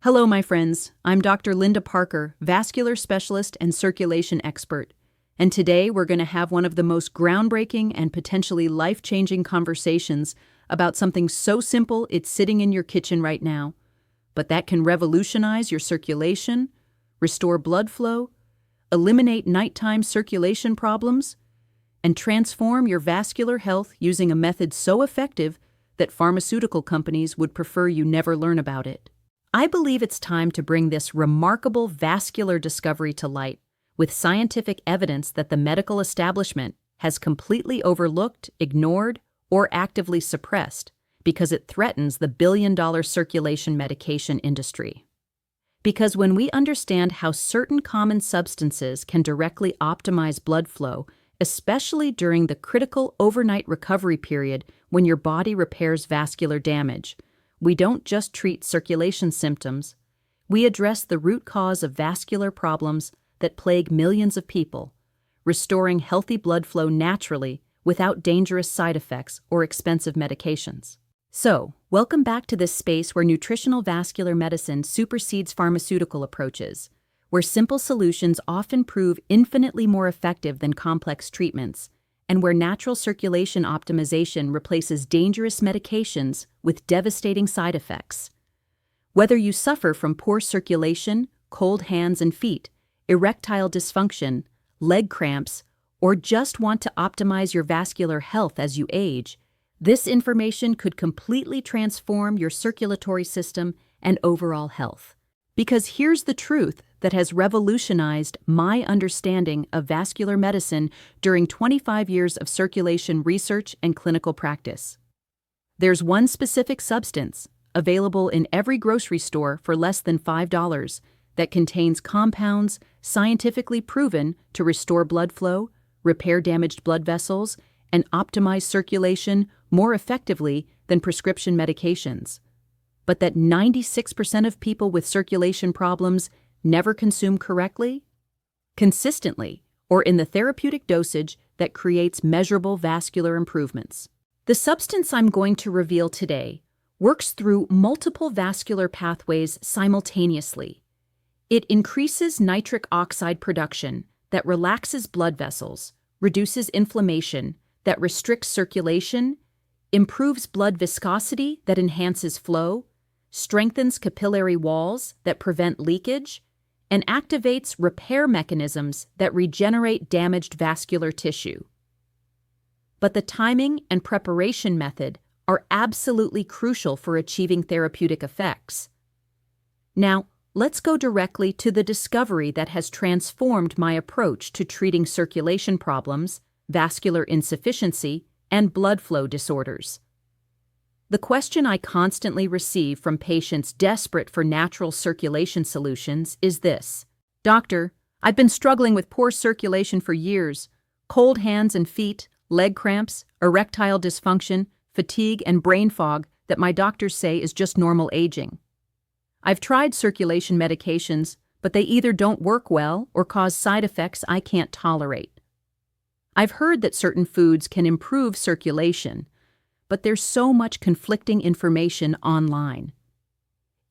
Hello, my friends. I'm Dr. Linda Parker, vascular specialist and circulation expert. And today we're going to have one of the most groundbreaking and potentially life-changing conversations about something so simple it's sitting in your kitchen right now, but that can revolutionize your circulation, restore blood flow, eliminate nighttime circulation problems, and transform your vascular health using a method so effective that pharmaceutical companies would prefer you never learn about it. I believe it's time to bring this remarkable vascular discovery to light with scientific evidence that the medical establishment has completely overlooked, ignored, or actively suppressed because it threatens the billion-dollar circulation medication industry. Because when we understand how certain common substances can directly optimize blood flow, especially during the critical overnight recovery period when your body repairs vascular damage, we don't just treat circulation symptoms, we address the root cause of vascular problems that plague millions of people, restoring healthy blood flow naturally without dangerous side effects or expensive medications. So, welcome back to this space where nutritional vascular medicine supersedes pharmaceutical approaches, where simple solutions often prove infinitely more effective than complex treatments, and where natural circulation optimization replaces dangerous medications with devastating side effects. Whether you suffer from poor circulation, cold hands and feet, erectile dysfunction, leg cramps, or just want to optimize your vascular health as you age, this information could completely transform your circulatory system and overall health. Because here's the truth that has revolutionized my understanding of vascular medicine during 25 years of circulation research and clinical practice. There's one specific substance, available in every grocery store for less than $5, that contains compounds scientifically proven to restore blood flow, repair damaged blood vessels, and optimize circulation more effectively than prescription medications, but that 96% of people with circulation problems never consume correctly, consistently, or in the therapeutic dosage that creates measurable vascular improvements. The substance I'm going to reveal today works through multiple vascular pathways simultaneously. It increases nitric oxide production that relaxes blood vessels, reduces inflammation that restricts circulation, improves blood viscosity that enhances flow, strengthens capillary walls that prevent leakage, and activates repair mechanisms that regenerate damaged vascular tissue. But the timing and preparation method are absolutely crucial for achieving therapeutic effects. Now, let's go directly to the discovery that has transformed my approach to treating circulation problems, vascular insufficiency, and blood flow disorders. The question I constantly receive from patients desperate for natural circulation solutions is this: "Doctor, I've been struggling with poor circulation for years. Cold hands and feet, leg cramps, erectile dysfunction, fatigue, and brain fog that my doctors say is just normal aging. I've tried circulation medications, but they either don't work well or cause side effects I can't tolerate. I've heard that certain foods can improve circulation, but there's so much conflicting information online.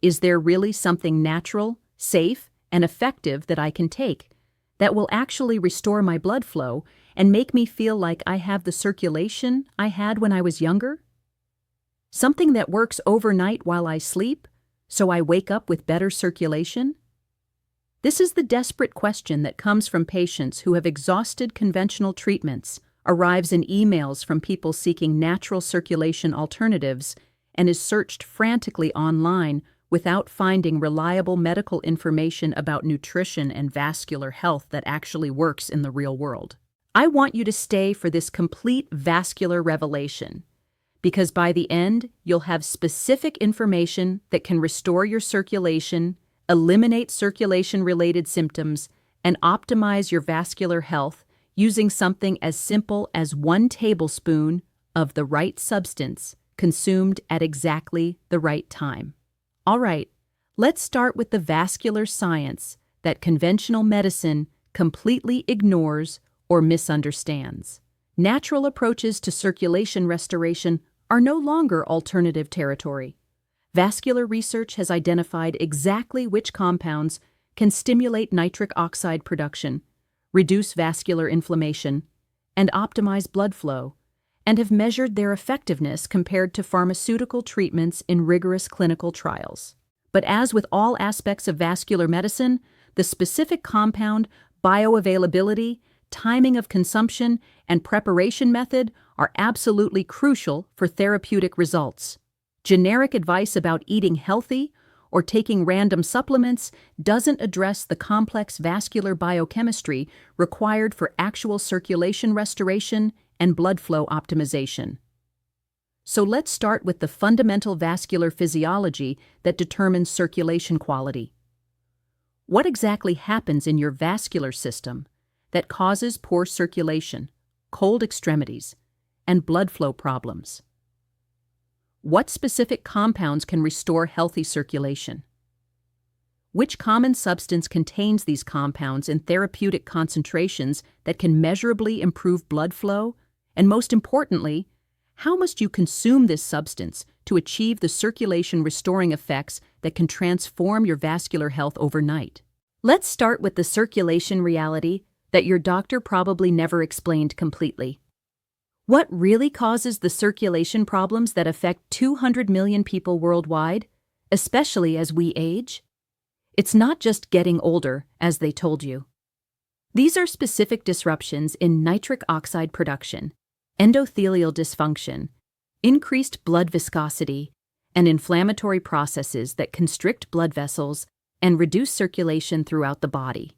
Is there really something natural, safe, and effective that I can take that will actually restore my blood flow and make me feel like I have the circulation I had when I was younger? Something that works overnight while I sleep, so I wake up with better circulation?" This is the desperate question that comes from patients who have exhausted conventional treatments, arrives in emails from people seeking natural circulation alternatives, and is searched frantically online without finding reliable medical information about nutrition and vascular health that actually works in the real world. I want you to stay for this complete vascular revelation, because by the end, you'll have specific information that can restore your circulation, eliminate circulation-related symptoms, and optimize your vascular health using something as simple as 1 tablespoon of the right substance consumed at exactly the right time. All right, let's start with the vascular science that conventional medicine completely ignores or misunderstands. Natural approaches to circulation restoration are no longer alternative territory. vascular research has identified exactly which compounds can stimulate nitric oxide production, reduce vascular inflammation, and optimize blood flow, and have measured their effectiveness compared to pharmaceutical treatments in rigorous clinical trials. But as with all aspects of vascular medicine, the specific compound, bioavailability, timing of consumption, and preparation method are absolutely crucial for therapeutic results. Generic advice about eating healthy or taking random supplements doesn't address the complex vascular biochemistry required for actual circulation restoration and blood flow optimization. So let's start with the fundamental vascular physiology that determines circulation quality. What exactly happens in your vascular system that causes poor circulation, cold extremities, and blood flow problems? What specific compounds can restore healthy circulation? Which common substance contains these compounds in therapeutic concentrations that can measurably improve blood flow? And most importantly, how must you consume this substance to achieve the circulation-restoring effects that can transform your vascular health overnight? Let's start with the circulation reality that your doctor probably never explained completely. What really causes the circulation problems that affect 200 million people worldwide, especially as we age? It's not just getting older, as they told you. These are specific disruptions in nitric oxide production, endothelial dysfunction, increased blood viscosity, and inflammatory processes that constrict blood vessels and reduce circulation throughout the body.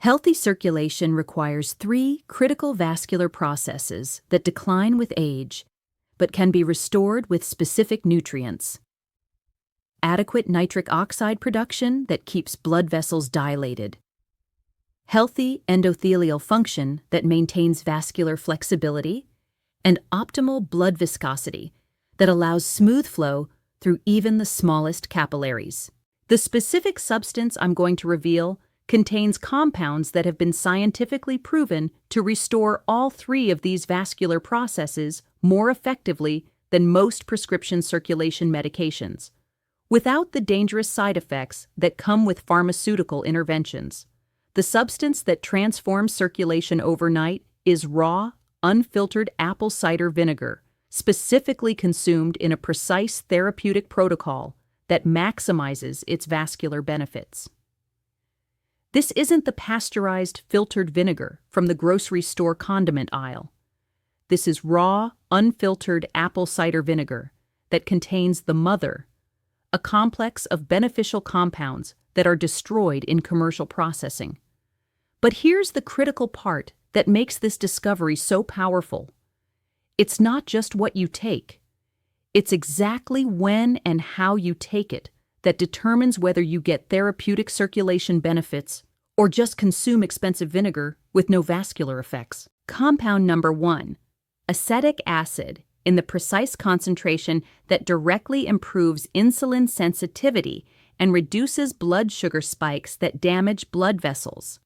Healthy circulation requires 3 critical vascular processes that decline with age, but can be restored with specific nutrients. Adequate nitric oxide production that keeps blood vessels dilated. Healthy endothelial function that maintains vascular flexibility, and optimal blood viscosity that allows smooth flow through even the smallest capillaries. The specific substance I'm going to reveal contains compounds that have been scientifically proven to restore all 3 of these vascular processes more effectively than most prescription circulation medications, without the dangerous side effects that come with pharmaceutical interventions. The substance that transforms circulation overnight is raw, unfiltered apple cider vinegar, specifically consumed in a precise therapeutic protocol that maximizes its vascular benefits. This isn't the pasteurized filtered vinegar from the grocery store condiment aisle. This is raw, unfiltered apple cider vinegar that contains the mother, a complex of beneficial compounds that are destroyed in commercial processing. But here's the critical part that makes this discovery so powerful. It's not just what you take. It's exactly when and how you take it that determines whether you get therapeutic circulation benefits or just consume expensive vinegar with no vascular effects. Compound number 1, acetic acid, in the precise concentration that directly improves insulin sensitivity and reduces blood sugar spikes that damage blood vessels.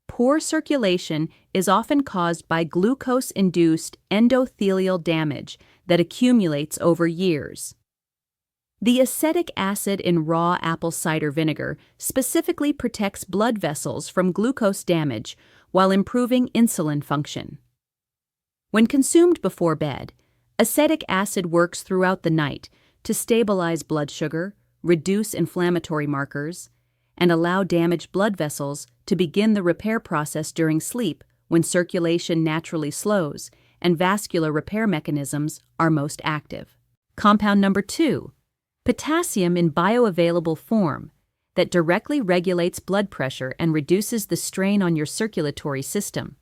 Poor circulation is often caused by glucose-induced endothelial damage that accumulates over years. The acetic acid in raw apple cider vinegar specifically protects blood vessels from glucose damage while improving insulin function. When consumed before bed, acetic acid works throughout the night to stabilize blood sugar, reduce inflammatory markers, and allow damaged blood vessels to begin the repair process during sleep when circulation naturally slows and vascular repair mechanisms are most active. Compound number 2, potassium in bioavailable form that directly regulates blood pressure and reduces the strain on your circulatory system.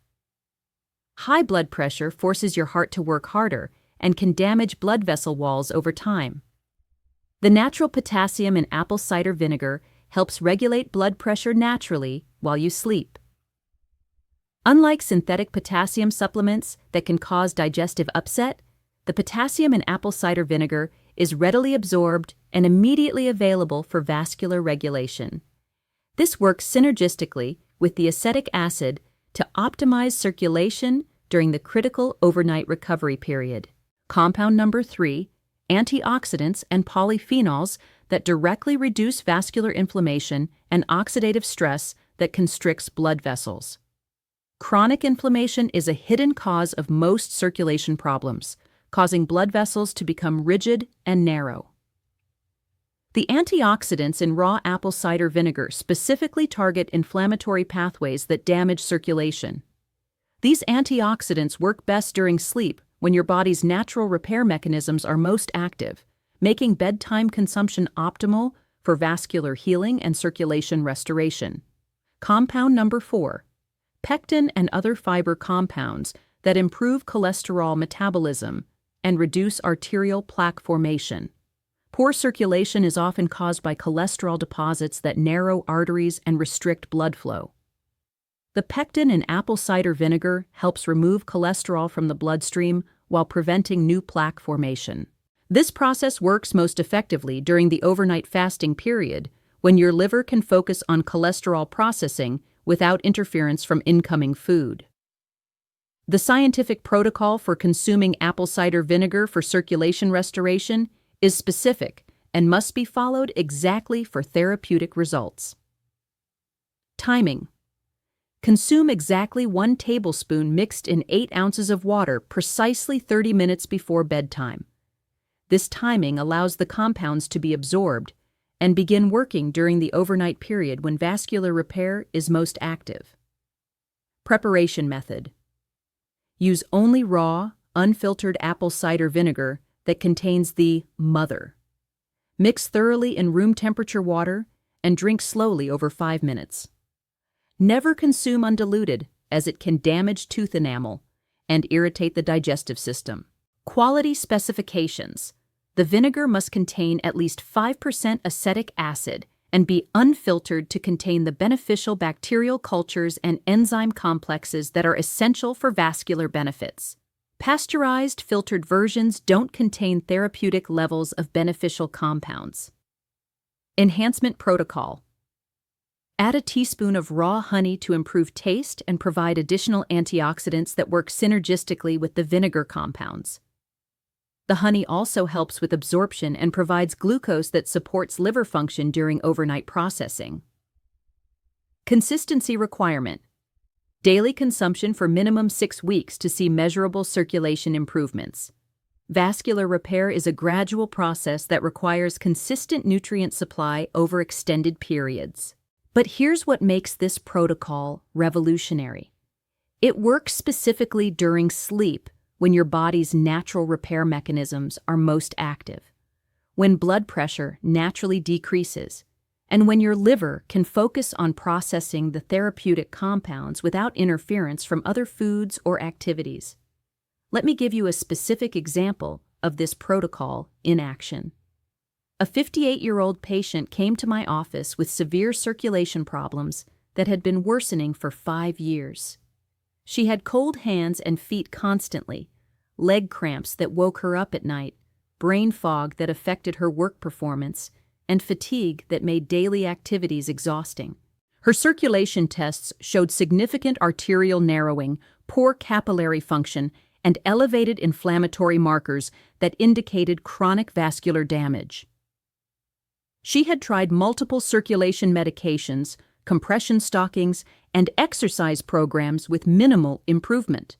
High blood pressure forces your heart to work harder and can damage blood vessel walls over time. The natural potassium in apple cider vinegar helps regulate blood pressure naturally while you sleep. Unlike synthetic potassium supplements that can cause digestive upset, the potassium in apple cider vinegar is readily absorbed and immediately available for vascular regulation. This works synergistically with the acetic acid to optimize circulation during the critical overnight recovery period. Compound number 3, antioxidants, and polyphenols that directly reduce vascular inflammation and oxidative stress that constricts blood vessels. Chronic inflammation is a hidden cause of most circulation problems, causing blood vessels to become rigid and narrow. The antioxidants in raw apple cider vinegar specifically target inflammatory pathways that damage circulation. These antioxidants work best during sleep when your body's natural repair mechanisms are most active, making bedtime consumption optimal for vascular healing and circulation restoration. Compound number 4. Pectin and other fiber compounds that improve cholesterol metabolism and reduce arterial plaque formation. Poor circulation is often caused by cholesterol deposits that narrow arteries and restrict blood flow. The pectin in apple cider vinegar helps remove cholesterol from the bloodstream while preventing new plaque formation. This process works most effectively during the overnight fasting period, when your liver can focus on cholesterol processing without interference from incoming food. The scientific protocol for consuming apple cider vinegar for circulation restoration is specific and must be followed exactly for therapeutic results. Timing. Consume exactly 1 tablespoon mixed in 8 ounces of water precisely 30 minutes before bedtime. This timing allows the compounds to be absorbed and begin working during the overnight period when vascular repair is most active. Preparation method. Use only raw, unfiltered apple cider vinegar that contains the mother. Mix thoroughly in room temperature water and drink slowly over 5 minutes. Never consume undiluted, as it can damage tooth enamel and irritate the digestive system. Quality specifications. The vinegar must contain at least 5% acetic acid and be unfiltered to contain the beneficial bacterial cultures and enzyme complexes that are essential for vascular benefits. Pasteurized, filtered versions don't contain therapeutic levels of beneficial compounds. Enhancement protocol. Add a teaspoon of raw honey to improve taste and provide additional antioxidants that work synergistically with the vinegar compounds. The honey also helps with absorption and provides glucose that supports liver function during overnight processing. Consistency requirement. Daily consumption for minimum 6 weeks to see measurable circulation improvements. Vascular repair is a gradual process that requires consistent nutrient supply over extended periods. But here's what makes this protocol revolutionary. It works specifically during sleep, when your body's natural repair mechanisms are most active, when blood pressure naturally decreases, and when your liver can focus on processing the therapeutic compounds without interference from other foods or activities. Let me give you a specific example of this protocol in action. A 58-year-old patient came to my office with severe circulation problems that had been worsening for 5 years. She had cold hands and feet constantly, leg cramps that woke her up at night, brain fog that affected her work performance, and fatigue that made daily activities exhausting. Her circulation tests showed significant arterial narrowing, poor capillary function, and elevated inflammatory markers that indicated chronic vascular damage. She had tried multiple circulation medications, compression stockings, and exercise programs with minimal improvement.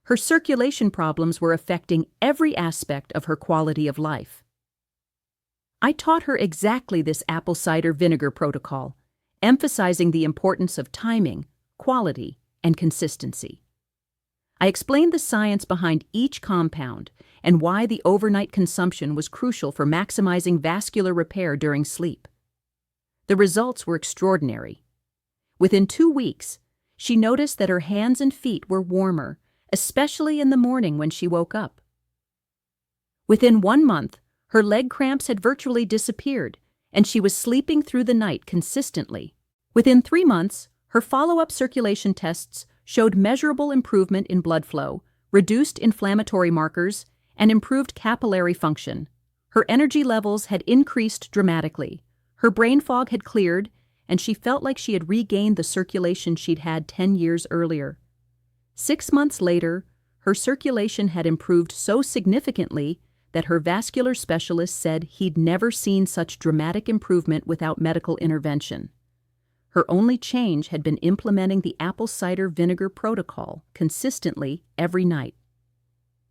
Her circulation problems were affecting every aspect of her quality of life. I taught her exactly this apple cider vinegar protocol, emphasizing the importance of timing, quality, and consistency. I explained the science behind each compound and why the overnight consumption was crucial for maximizing vascular repair during sleep. The results were extraordinary. Within 2 weeks, she noticed that her hands and feet were warmer, especially in the morning when she woke up. Within 1 month, her leg cramps had virtually disappeared, and she was sleeping through the night consistently. Within 3 months, her follow-up circulation tests showed measurable improvement in blood flow, reduced inflammatory markers, and improved capillary function. Her energy levels had increased dramatically. Her brain fog had cleared, and she felt like she had regained the circulation she'd had 10 years earlier. 6 months later, her circulation had improved so significantly that her vascular specialist said he'd never seen such dramatic improvement without medical intervention. Her only change had been implementing the apple cider vinegar protocol consistently every night.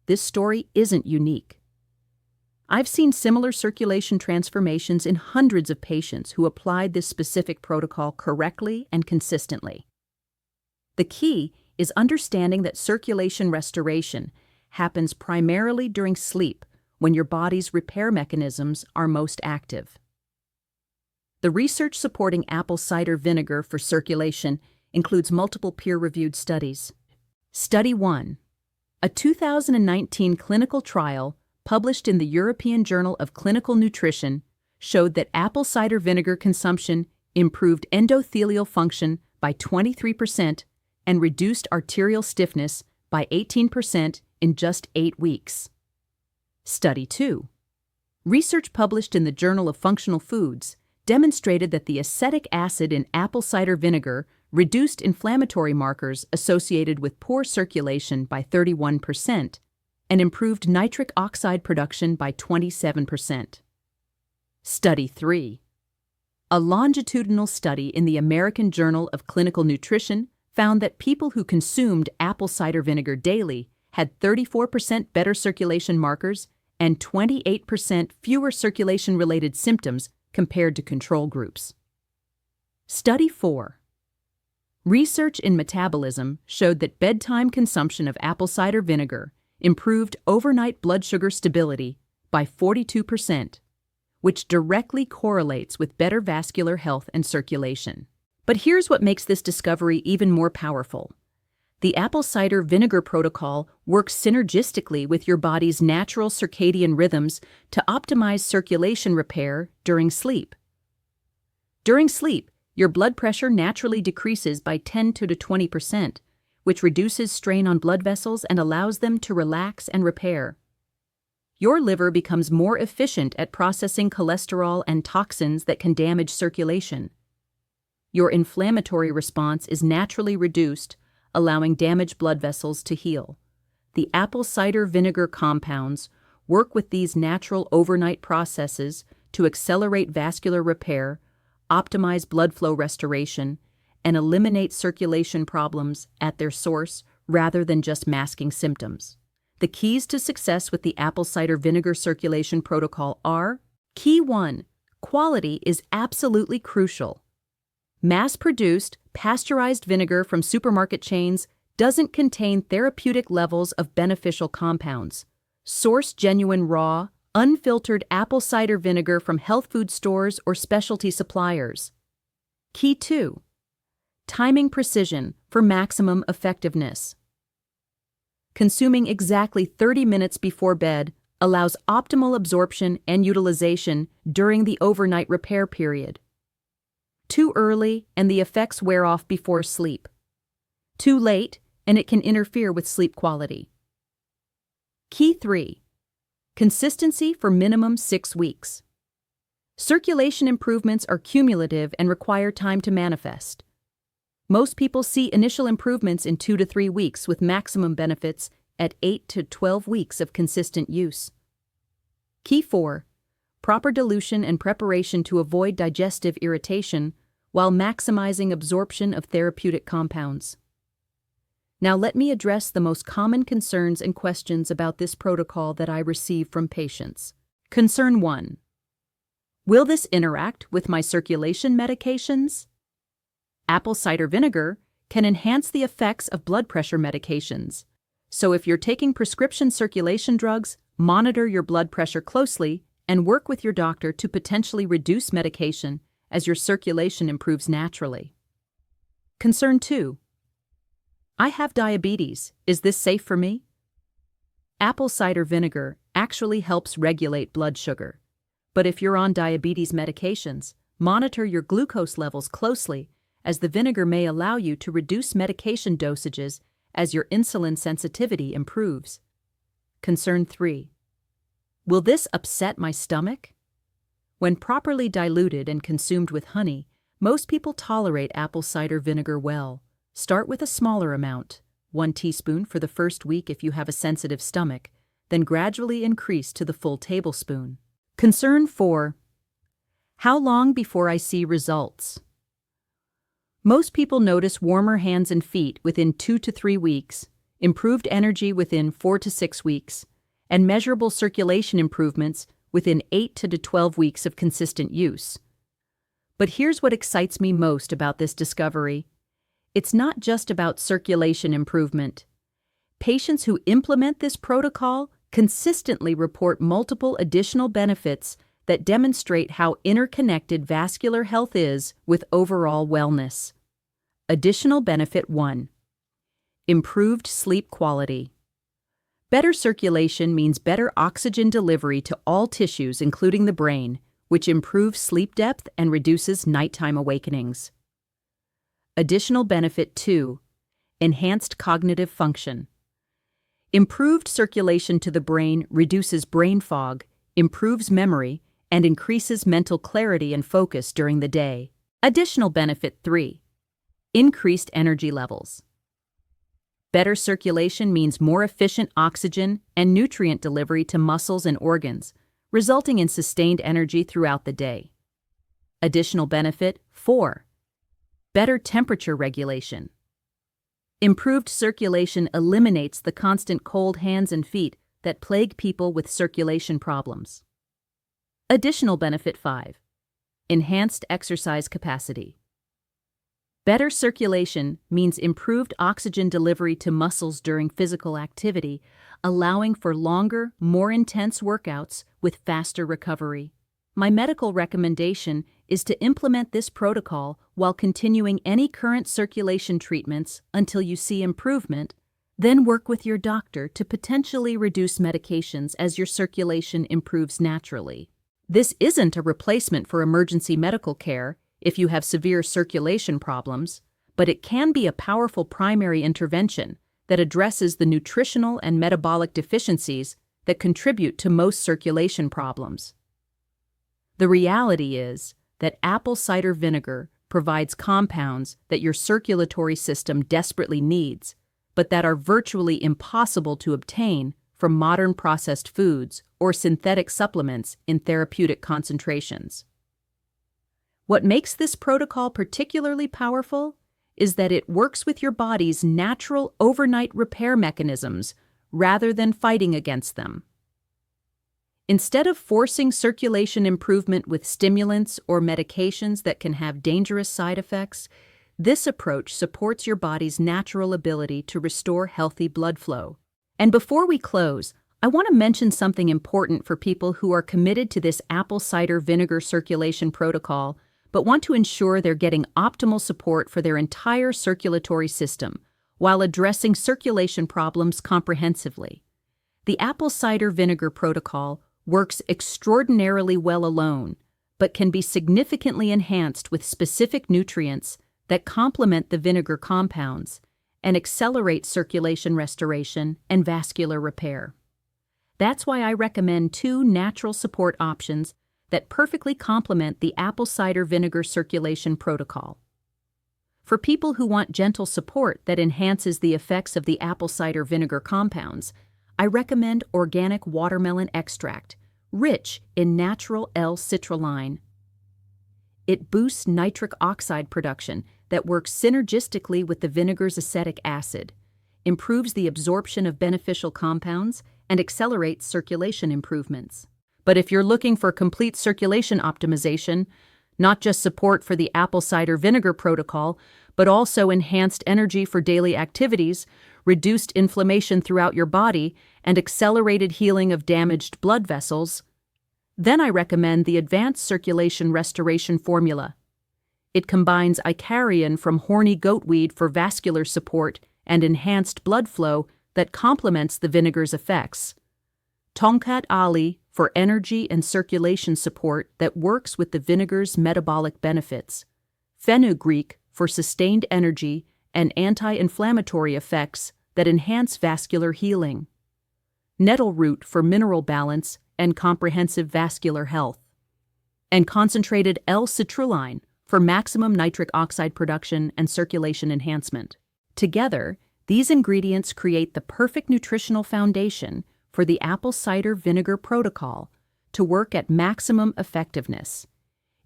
This story isn't unique. I've seen similar circulation transformations in hundreds of patients who applied this specific protocol correctly and consistently. The key is understanding that circulation restoration happens primarily during sleep, when your body's repair mechanisms are most active. The research supporting apple cider vinegar for circulation includes multiple peer-reviewed studies. Study 1. A 2019 clinical trial published in the European Journal of Clinical Nutrition showed that apple cider vinegar consumption improved endothelial function by 23% and reduced arterial stiffness by 18% in just 8 weeks. Study 2. Research published in the Journal of Functional Foods demonstrated that the acetic acid in apple cider vinegar reduced inflammatory markers associated with poor circulation by 31% and improved nitric oxide production by 27%. Study 3. A longitudinal study in the American Journal of Clinical Nutrition found that people who consumed apple cider vinegar daily had 34% better circulation markers and 28% fewer circulation-related symptoms compared to control groups. Study 4. Research in metabolism showed that bedtime consumption of apple cider vinegar improved overnight blood sugar stability by 42%, which directly correlates with better vascular health and circulation. But here's what makes this discovery even more powerful. The apple cider vinegar protocol works synergistically with your body's natural circadian rhythms to optimize circulation repair during sleep. During sleep, your blood pressure naturally decreases by 10 to 20%, which reduces strain on blood vessels and allows them to relax and repair. Your liver becomes more efficient at processing cholesterol and toxins that can damage circulation. Your inflammatory response is naturally reduced, allowing damaged blood vessels to heal. The apple cider vinegar compounds work with these natural overnight processes to accelerate vascular repair, optimize blood flow restoration, and eliminate circulation problems at their source rather than just masking symptoms. The keys to success with the apple cider vinegar circulation protocol are: Key 1. Quality is absolutely crucial. Mass-produced, pasteurized vinegar from supermarket chains doesn't contain therapeutic levels of beneficial compounds. Source genuine raw, unfiltered apple cider vinegar from health food stores or specialty suppliers. Key 2. Timing precision for maximum effectiveness. Consuming exactly 30 minutes before bed allows optimal absorption and utilization during the overnight repair period. Too early, and the effects wear off before sleep. Too late, and it can interfere with sleep quality. Key 3. Consistency for minimum 6 weeks. Circulation improvements are cumulative and require time to manifest. Most people see initial improvements in 2 to 3 weeks, with maximum benefits at 8 to 12 weeks of consistent use. Key 4. Proper dilution and preparation to avoid digestive irritation while maximizing absorption of therapeutic compounds. Now let me address the most common concerns and questions about this protocol that I receive from patients. Concern 1. Will this interact with my circulation medications? Apple cider vinegar can enhance the effects of blood pressure medications. So if you're taking prescription circulation drugs, monitor your blood pressure closely and work with your doctor to potentially reduce medication as your circulation improves naturally. Concern 2. I have diabetes. Is this safe for me? Apple cider vinegar actually helps regulate blood sugar. But if you're on diabetes medications, monitor your glucose levels closely, as the vinegar may allow you to reduce medication dosages as your insulin sensitivity improves. Concern 3. Will this upset my stomach? When properly diluted and consumed with honey, most people tolerate apple cider vinegar well. Start with a smaller amount, 1 teaspoon for the first week if you have a sensitive stomach, then gradually increase to the full tablespoon. Concern 4. How long before I see results? Most people notice warmer hands and feet within 2 to 3 weeks, improved energy within 4 to 6 weeks, and measurable circulation improvements within 8 to 12 weeks of consistent use. But here's what excites me most about this discovery. It's not just about circulation improvement. Patients who implement this protocol consistently report multiple additional benefits that demonstrate how interconnected vascular health is with overall wellness. Additional benefit 1. Improved sleep quality. Better circulation means better oxygen delivery to all tissues, including the brain, which improves sleep depth and reduces nighttime awakenings. Additional benefit 2. Enhanced cognitive function. Improved circulation to the brain reduces brain fog, improves memory, and increases mental clarity and focus during the day. Additional benefit 3. Increased energy levels. Better circulation means more efficient oxygen and nutrient delivery to muscles and organs, resulting in sustained energy throughout the day. Additional benefit 4. Better temperature regulation. Improved circulation eliminates the constant cold hands and feet that plague people with circulation problems. Additional benefit 5. Enhanced exercise capacity. Better circulation means improved oxygen delivery to muscles during physical activity, allowing for longer, more intense workouts with faster recovery. My medical recommendation is to implement this protocol while continuing any current circulation treatments until you see improvement, then work with your doctor to potentially reduce medications as your circulation improves naturally. This isn't a replacement for emergency medical care if you have severe circulation problems, but it can be a powerful primary intervention that addresses the nutritional and metabolic deficiencies that contribute to most circulation problems. The reality is that apple cider vinegar provides compounds that your circulatory system desperately needs, but that are virtually impossible to obtain from modern processed foods or synthetic supplements in therapeutic concentrations. What makes this protocol particularly powerful is that it works with your body's natural overnight repair mechanisms rather than fighting against them. Instead of forcing circulation improvement with stimulants or medications that can have dangerous side effects, this approach supports your body's natural ability to restore healthy blood flow. And before we close, I want to mention something important for people who are committed to this apple cider vinegar circulation protocol, but want to ensure they're getting optimal support for their entire circulatory system while addressing circulation problems comprehensively. The apple cider vinegar protocol works extraordinarily well alone, but can be significantly enhanced with specific nutrients that complement the vinegar compounds and accelerate circulation restoration and vascular repair. That's why I recommend 2 natural support options that perfectly complement the apple cider vinegar circulation protocol. For people who want gentle support that enhances the effects of the apple cider vinegar compounds, I recommend organic watermelon extract, rich in natural L-citrulline. It boosts nitric oxide production that works synergistically with the vinegar's acetic acid, improves the absorption of beneficial compounds, and accelerates circulation improvements. But if you're looking for complete circulation optimization, not just support for the apple cider vinegar protocol, but also enhanced energy for daily activities, reduced inflammation throughout your body, and accelerated healing of damaged blood vessels, then I recommend the Advanced Circulation Restoration Formula. It combines Icarian from horny goatweed for vascular support and enhanced blood flow that complements the vinegar's effects, Tongkat Ali for energy and circulation support that works with the vinegar's metabolic benefits, Fenugreek for sustained energy and anti-inflammatory effects that enhance vascular healing, Nettle root for mineral balance and comprehensive vascular health, and concentrated L-citrulline for maximum nitric oxide production and circulation enhancement. Together, these ingredients create the perfect nutritional foundation for the apple cider vinegar protocol to work at maximum effectiveness,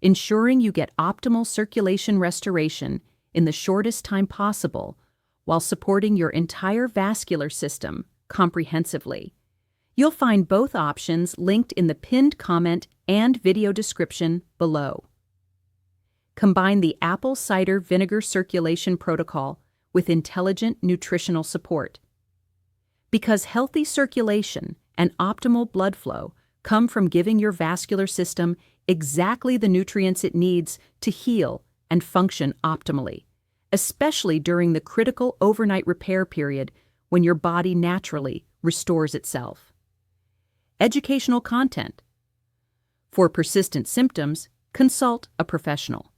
ensuring you get optimal circulation restoration in the shortest time possible while supporting your entire vascular system comprehensively. You'll find both options linked in the pinned comment and video description below. Combine the apple cider vinegar circulation protocol with intelligent nutritional support. Because healthy circulation and optimal blood flow come from giving your vascular system exactly the nutrients it needs to heal and function optimally, especially during the critical overnight repair period when your body naturally restores itself. Educational content. For persistent symptoms, consult a professional.